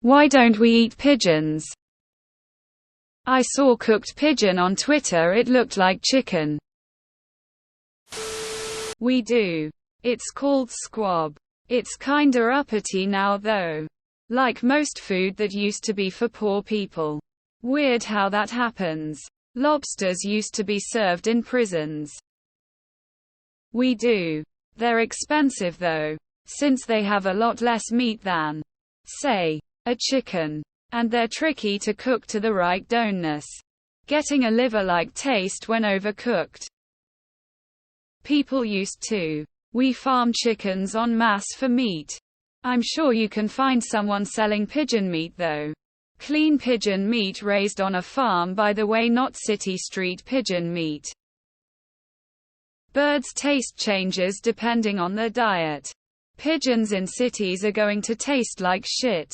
Why don't we eat pigeons? I saw cooked pigeon on Twitter, it looked like chicken. We do. It's called squab. It's kinda uppity now though. Like most food that used to be for poor people. Weird how that happens. Lobsters used to be served in prisons. We do. They're expensive though, since they have a lot less meat than, say, a chicken. And they're tricky to cook to the right doneness, getting a liver-like taste when overcooked. People used to. We farm chickens en masse for meat. I'm sure you can find someone selling pigeon meat though. Clean pigeon meat raised on a farm, by the way, not city street pigeon meat. Birds' taste changes depending on their diet. Pigeons in cities are going to taste like shit.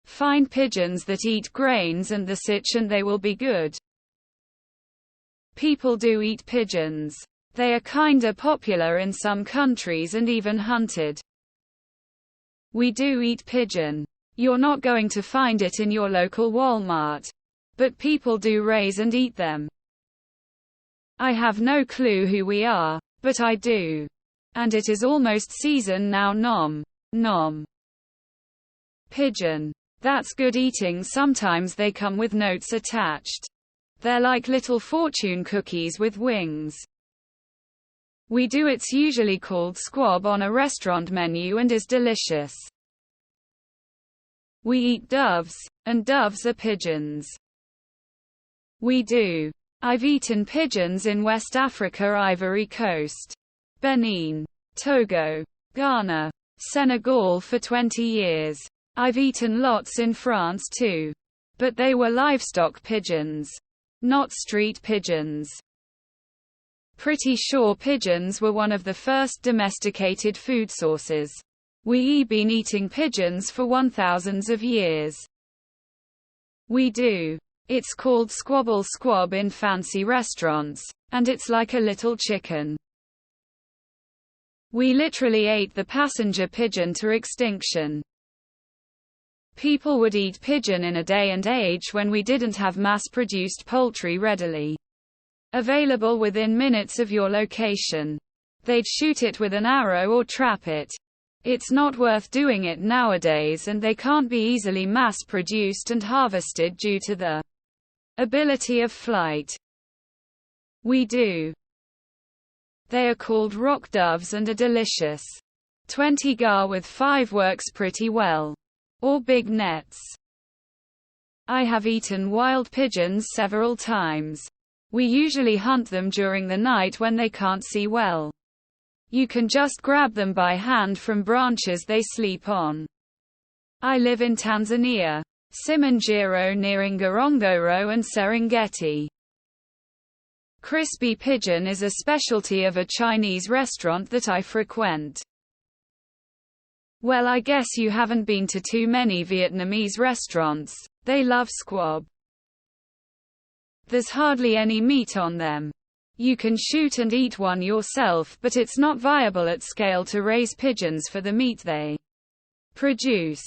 Find pigeons that eat grains and the sich and they will be good. People do eat pigeons. They are kinda popular in some countries and even hunted. We do eat pigeon. You're not going to find it in your local Walmart. But people do raise and eat them. I have no clue who we are, but I do. And it is almost season now, nom. Nom. Pigeon. That's good eating. Sometimes they come with notes attached. They're like little fortune cookies with wings. We do. It's usually called squab on a restaurant menu and is delicious. We eat doves, and doves are pigeons. We do. I've eaten pigeons in West Africa, Ivory Coast, Benin, Togo, Ghana, Senegal for 20 years. I've eaten lots in France too. But they were livestock pigeons, not street pigeons. Pretty sure pigeons were one of the first domesticated food sources. We've been eating pigeons for 1000s of years. We do. It's called squabble squab in fancy restaurants, and it's like a little chicken. We literally ate the passenger pigeon to extinction. People would eat pigeon in a day and age when we didn't have mass-produced poultry readily available within minutes of your location. They'd shoot it with an arrow or trap it. It's not worth doing it nowadays, and they can't be easily mass-produced and harvested due to the ability of flight. We do. They are called rock doves and are delicious. 20 gar with 5 works pretty well. Or big nets. I have eaten wild pigeons several times. We usually hunt them during the night when they can't see well. You can just grab them by hand from branches they sleep on. I live in Tanzania, Simanjiro near Ngorongoro and Serengeti. Crispy pigeon is a specialty of a Chinese restaurant that I frequent. Well, I guess you haven't been to too many Vietnamese restaurants. They love squab. There's hardly any meat on them. You can shoot and eat one yourself, but it's not viable at scale to raise pigeons for the meat they produce.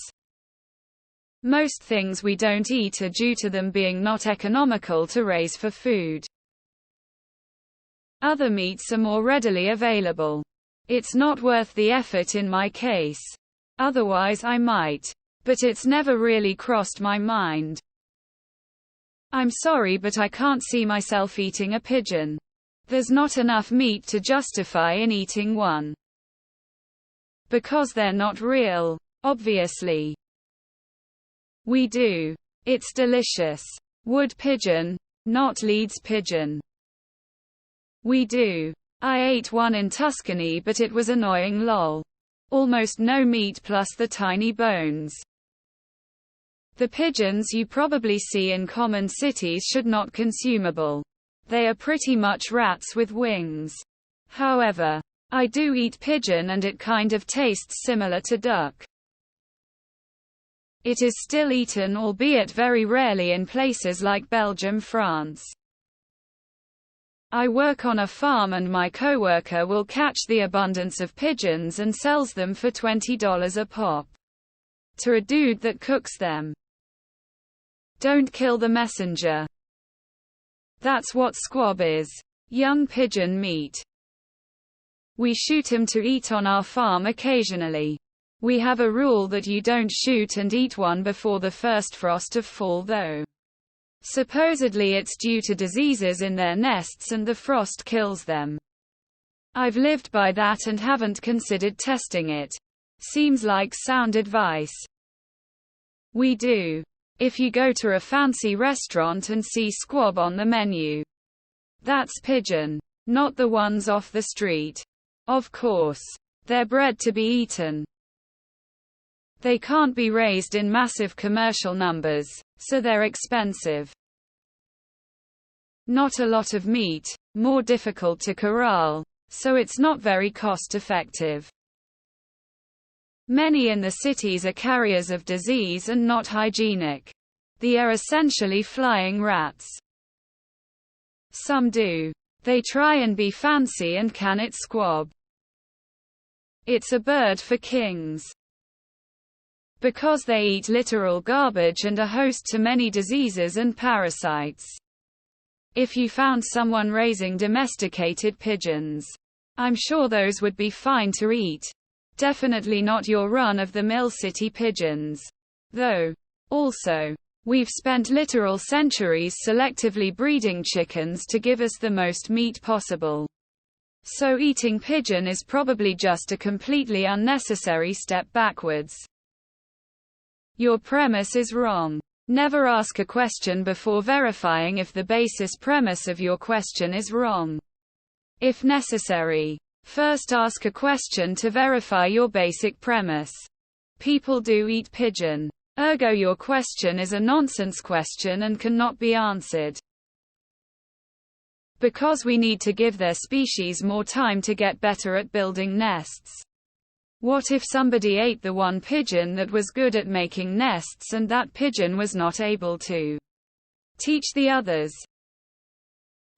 Most things we don't eat are due to them being not economical to raise for food. Other meats are more readily available. It's not worth the effort in my case. Otherwise I might. But it's never really crossed my mind. I'm sorry, but I can't see myself eating a pigeon. There's not enough meat to justify in eating one. Because they're not real, obviously. We do. It's delicious. Wood pigeon, not Leeds pigeon. We do. I ate one in Tuscany, but it was annoying, lol. Almost no meat plus the tiny bones. The pigeons you probably see in common cities should not consumable. They are pretty much rats with wings. However, I do eat pigeon and it kind of tastes similar to duck. It is still eaten, albeit very rarely, in places like Belgium, France. I work on a farm and my coworker will catch the abundance of pigeons and sells them for $20 a pop to a dude that cooks them. Don't kill the messenger. That's what squab is. Young pigeon meat. We shoot him to eat on our farm occasionally. We have a rule that you don't shoot and eat one before the first frost of fall though. Supposedly it's due to diseases in their nests and the frost kills them. I've lived by that and haven't considered testing it. Seems like sound advice. We do. If you go to a fancy restaurant and see squab on the menu, that's pigeon, not the ones off the street. Of course. They're bred to be eaten. They can't be raised in massive commercial numbers, so they're expensive. Not a lot of meat, more difficult to corral, so it's not very cost-effective. Many in the cities are carriers of disease and not hygienic. They are essentially flying rats. Some do. They try and be fancy and can eat squab. It's a bird for kings. Because they eat literal garbage and are host to many diseases and parasites. If you found someone raising domesticated pigeons, I'm sure those would be fine to eat. Definitely not your run-of-the-mill city pigeons. Though. Also. We've spent literal centuries selectively breeding chickens to give us the most meat possible. So eating pigeon is probably just a completely unnecessary step backwards. Your premise is wrong. Never ask a question before verifying if the basis premise of your question is wrong. If necessary, first ask a question to verify your basic premise. People do eat pigeon. Ergo your question is a nonsense question and cannot be answered. Because we need to give their species more time to get better at building nests. What if somebody ate the one pigeon that was good at making nests and that pigeon was not able to teach the others?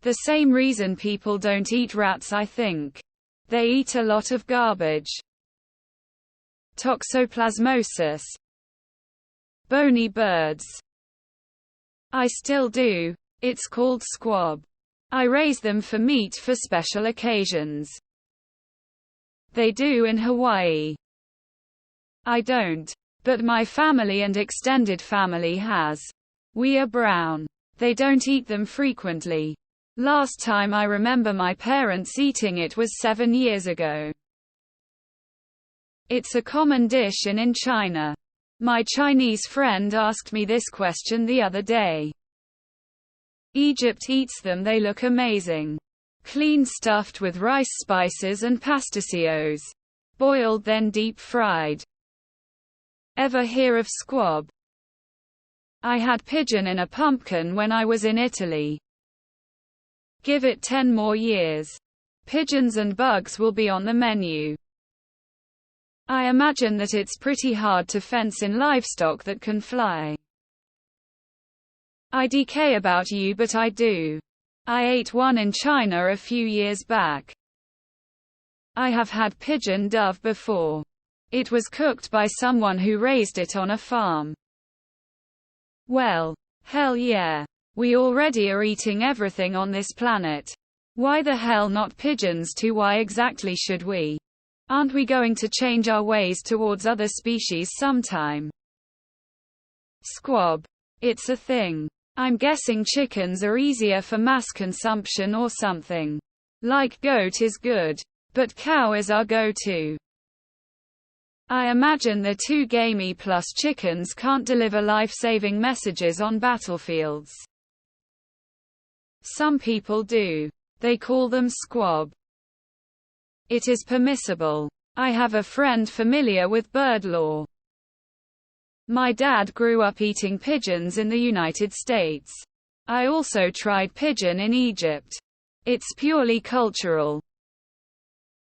The same reason people don't eat rats, I think. They eat a lot of garbage. Toxoplasmosis. Bony birds. I still do. It's called squab. I raise them for meat for special occasions. They do in Hawaii. I don't. But my family and extended family has. We are brown. They don't eat them frequently. Last time I remember my parents eating it was 7 years ago. It's a common dish in China. My Chinese friend asked me this question the other day. Egypt eats them, they look amazing. Clean, stuffed with rice, spices and pastisios. Boiled then deep fried. Ever hear of squab? I had pigeon in a pumpkin when I was in Italy. Give it 10 more years. Pigeons and bugs will be on the menu. I imagine that it's pretty hard to fence in livestock that can fly. I DK about you, but I do. I ate one in China a few years back. I have had pigeon dove before. It was cooked by someone who raised it on a farm. Well, hell yeah. We already are eating everything on this planet. Why the hell not pigeons too? Why exactly should we? Aren't we going to change our ways towards other species sometime? Squab. It's a thing. I'm guessing chickens are easier for mass consumption or something. Like goat is good. But cow is our go-to. I imagine they're too gamey, plus chickens can't deliver life-saving messages on battlefields. Some people do. They call them squab. It is permissible. I have a friend familiar with bird law. My dad grew up eating pigeons in the United States. I also tried pigeon in Egypt. It's purely cultural.